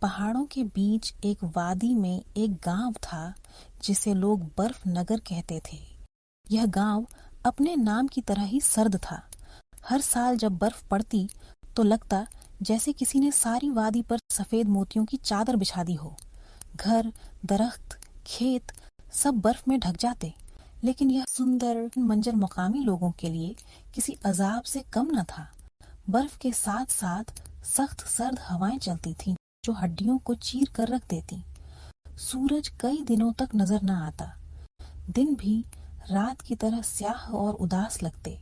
पहाड़ों के बीच एक वादी में एक गांव था जिसे लोग बर्फ नगर कहते थे। यह गांव अपने नाम की तरह ही सर्द था। हर साल जब बर्फ पड़ती तो लगता जैसे किसी ने सारी वादी पर सफेद मोतियों की चादर बिछा दी हो। घर, दरख्त, खेत सब बर्फ में ढक जाते, लेकिन यह सुंदर मंजर मुकामी लोगों के लिए किसी अजाब से कम न था। बर्फ के साथ साथ सख्त सर्द हवाएं चलती थीं जो हड्डियों को चीर कर रख देती। सूरज कई दिनों तक नजर न आता। दिन भी रात की तरह स्याह और उदास लगते।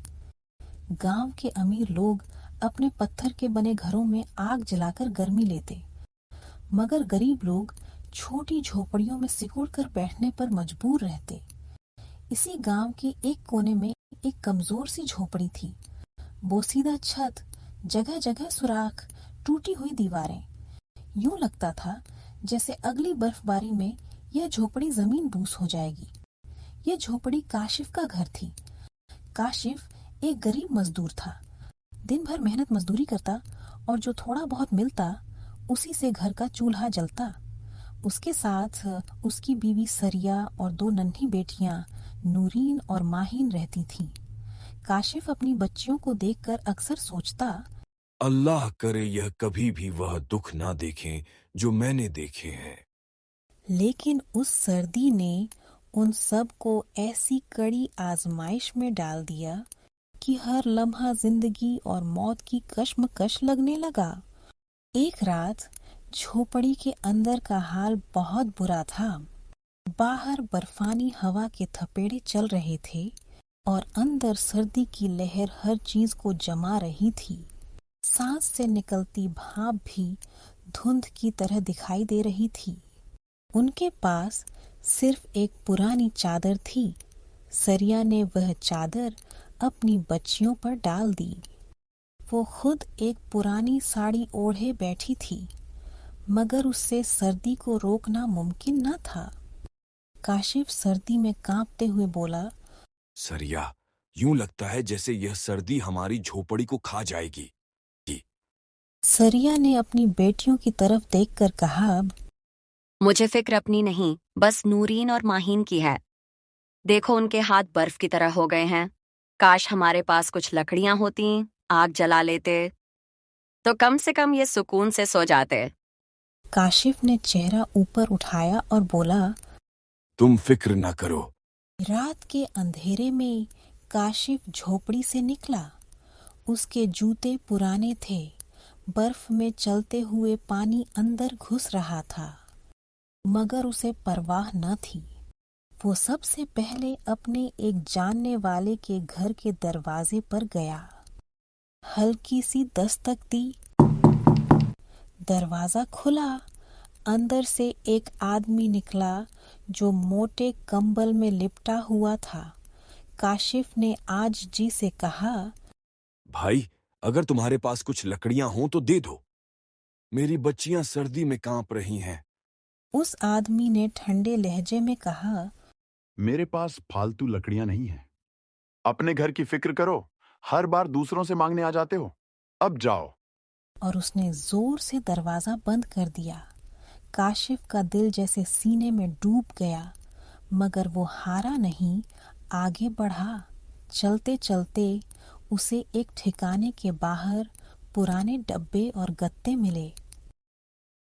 गांव के अमीर लोग अपने पत्थर के बने घरों में आग जलाकर गर्मी लेते, मगर गरीब लोग छोटी झोपड़ियों में सिकुड़ कर बैठने पर मजबूर रहते। इसी गांव के एक कोने में एक कमजोर सी झोपड़ी थी। बोसीदा छत, जगह जगह सुराख, टूटी हुई दीवारें। यूं लगता था जैसे अगली बर्फबारी में यह झोपड़ी जमीन बूस हो जाएगी। यह झोपड़ी काशिफ का घर थी। काशिफ एक गरीब मजदूर था। दिन भर मेहनत मजदूरी करता और जो थोड़ा बहुत मिलता उसी से घर का चूल्हा जलता। उसके साथ उसकी बीवी सरिया और दो नन्ही बेटियां नूरीन और माहीन रहती थीं। काशिफ अपनी बच्चियों को देखकर अक्सर सोचता, अल्लाह करे यह कभी भी वह दुख ना देखें जो मैंने देखे हैं। लेकिन उस सर्दी ने उन सब को ऐसी कड़ी आजमाइश में डाल दिया कि हर लम्हा जिंदगी और मौत की कश्मकश लगने लगा। एक रात झोपड़ी के अंदर का हाल बहुत बुरा था। बाहर बर्फानी हवा के थपेड़े चल रहे थे और अंदर सर्दी की लहर हर चीज को जमा रही थी। सांस से निकलती भाप भी धुंध की तरह दिखाई दे रही थी। उनके पास सिर्फ एक पुरानी चादर थी। सरिया ने वह चादर अपनी बच्चियों पर डाल दी। वो खुद एक पुरानी साड़ी ओढ़े बैठी थी, मगर उससे सर्दी को रोकना मुमकिन न था। काशिफ सर्दी में कांपते हुए बोला, सरिया, यूं लगता है जैसे यह सर्दी हमारी झोपड़ी को खा जाएगी। सरिया ने अपनी बेटियों की तरफ देखकर कहा, मुझे फिक्र अपनी नहीं, बस नूरीन और माहीन की है। देखो उनके हाथ बर्फ की तरह हो गए हैं। काश हमारे पास कुछ लकड़ियां होती, आग जला लेते तो कम से कम ये सुकून से सो जाते। काशिफ ने चेहरा ऊपर उठाया और बोला, तुम फिक्र न करो। रात के अंधेरे में काशिफ झोपड़ी से निकला। उसके जूते पुराने थे। बर्फ में चलते हुए पानी अंदर घुस रहा था, मगर उसे परवाह न थी। वो सबसे पहले अपने एक जानने वाले के घर के दरवाजे पर गया। हल्की सी दस्तक दी। दरवाजा खुला। अंदर से एक आदमी निकला जो मोटे कंबल में लिपटा हुआ था। काशिफ ने आजिज़ी से कहा, भाई, अगर तुम्हारे पास कुछ लकड़ियां हों तो दे दो। मेरी बच्चियां सर्दी में कांप रही हैं। उस आदमी ने ठंडे लहजे में कहा, मेरे पास फालतू लकड़ियां नहीं हैं। अपने घर की फिक्र करो, हर बार दूसरों से मांगने आ जाते हो। अब जाओ। और उसने जोर से दरवाजा बंद कर दिया। काशिफ का दिल जैसे सीने में डूब गया, मगर वो हारा नहीं, आगे बढ़ा। चलते चलते उसे एक ठिकाने के बाहर पुराने डब्बे और गत्ते मिले।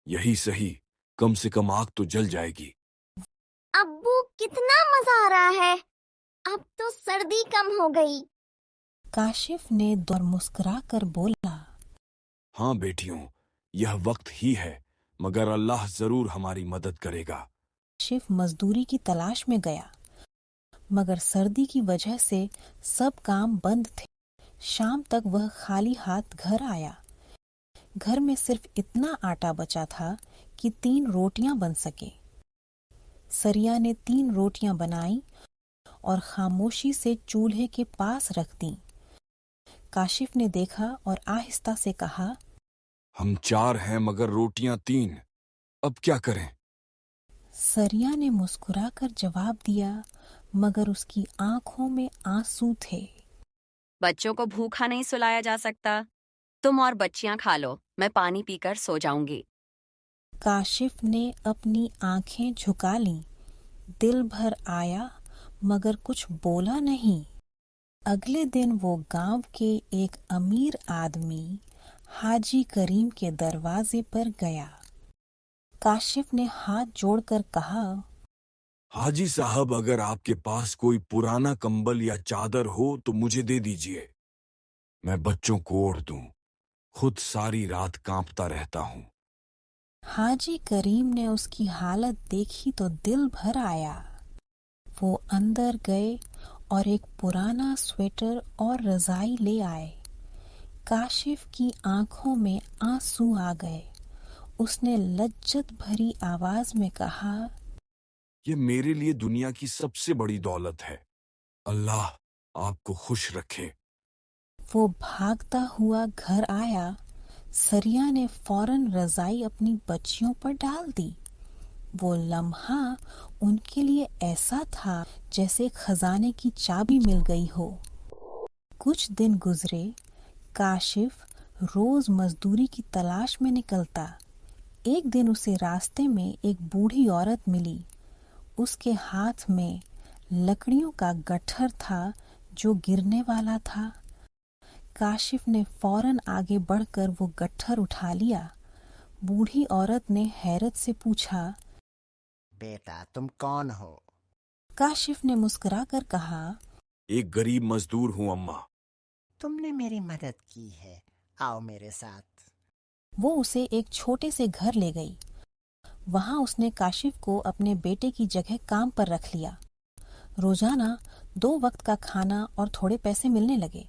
यही सही, कम से कम आग तो जल जाएगी। अब्बू, कितना मजा आ रहा है। अब तो सर्दी कम हो गई। काशिफ ने दौर मुस्कुरा कर बोला, हाँ बेटियों, यह वक्त ही है, मगर अल्लाह जरूर हमारी मदद करेगा। काशिफ मजदूरी की तलाश में गया, मगर सर्दी की वजह से सब काम बंद थे। शाम तक वह खाली हाथ घर आया। घर में सिर्फ इतना आटा बचा था कि 3 रोटियां बन सके। सरिया ने 3 रोटियां बनाई और खामोशी से चूल्हे के पास रख दी। काशिफ ने देखा और आहिस्ता से कहा, हम 4 हैं मगर रोटियां 3, अब क्या करें? सरिया ने मुस्कुराकर जवाब दिया, मगर उसकी आंखों में आंसू थे। बच्चों को भूखा नहीं सुलाया जा सकता। तुम और बच्चियां खा लो, मैं पानी पीकर सो जाऊंगी। काशिफ ने अपनी आंखें झुका लीं। दिल भर आया मगर कुछ बोला नहीं। अगले दिन वो गांव के एक अमीर आदमी हाजी करीम के दरवाजे पर गया। काशिफ ने हाथ जोड़कर कहा, हाजी साहब, अगर आपके पास कोई पुराना कंबल या चादर हो तो मुझे दे दीजिए। मैं बच्चों को ओढ़ दूं। खुद सारी रात कांपता रहता हूं। हाजी करीम ने उसकी हालत देखी तो दिल भर आया। वो अंदर गए और एक पुराना स्वेटर और रजाई ले आए। काशिफ की आंखों में आंसू आ गए। उसने लज्जत भरी आवाज में कहा, ये मेरे लिए दुनिया की सबसे बड़ी दौलत है। अल्लाह आपको खुश रखे। वो भागता हुआ घर आया। सरिया ने फौरन रजाई अपनी बच्चियों पर डाल दी। वो लम्हा उनके लिए ऐसा था जैसे खजाने की चाबी मिल गई हो। कुछ दिन गुजरे। काशिफ रोज मजदूरी की तलाश में निकलता। एक दिन उसे रास्ते में एक बूढ़ी औरत मिली। उसके हाथ में लकड़ियों का गट्ठर था जो गिरने वाला था। काशिफ ने फौरन आगे बढ़कर वो गट्ठर उठा लिया। बूढ़ी औरत ने हैरत से पूछा, बेटा तुम कौन हो? काशिफ ने मुस्कुराकर कहा, एक गरीब मजदूर हूं अम्मा। तुमने मेरी मदद की है, आओ मेरे साथ। वो उसे एक छोटे से घर ले गई। वहां उसने काशिफ को अपने बेटे की जगह काम पर रख लिया। रोजाना 2 वक्त का खाना और थोड़े पैसे मिलने लगे।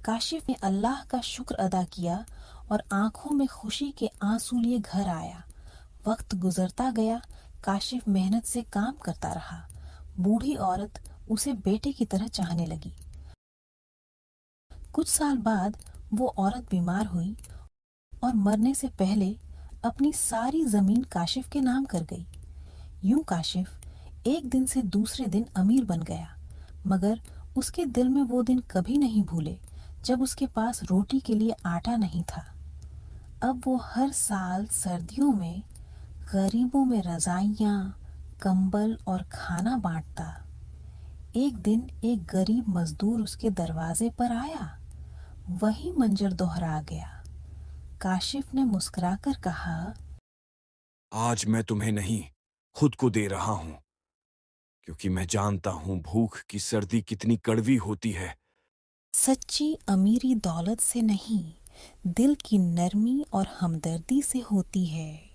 काशिफ ने अल्लाह का शुक्र अदा किया और आंखों में खुशी के आंसू लिए घर आया। वक्त गुजरता गया। काशिफ मेहनत से काम करता रहा। बूढ़ी औरत उसे बेटे की तरह चाहने लगी। कुछ साल बाद वो औरत बीमार हुई और मरने से पहले अपनी सारी जमीन काशिफ के नाम कर गई। यूं काशिफ एक दिन से दूसरे दिन अमीर बन गया, मगर उसके दिल में वो दिन कभी नहीं भूले जब उसके पास रोटी के लिए आटा नहीं था। अब वो हर साल सर्दियों में गरीबों में रजाइयाँ, कंबल और खाना बांटता। एक दिन एक गरीब मजदूर उसके दरवाजे पर आया। वही मंजर दोहरा गया। काशिफ ने मुस्कुराकर कहा, आज मैं तुम्हें नहीं, खुद को दे रहा हूं, क्योंकि मैं जानता हूं भूख की सर्दी कितनी कड़वी होती है। सच्ची अमीरी दौलत से नहीं, दिल की नरमी और हमदर्दी से होती है।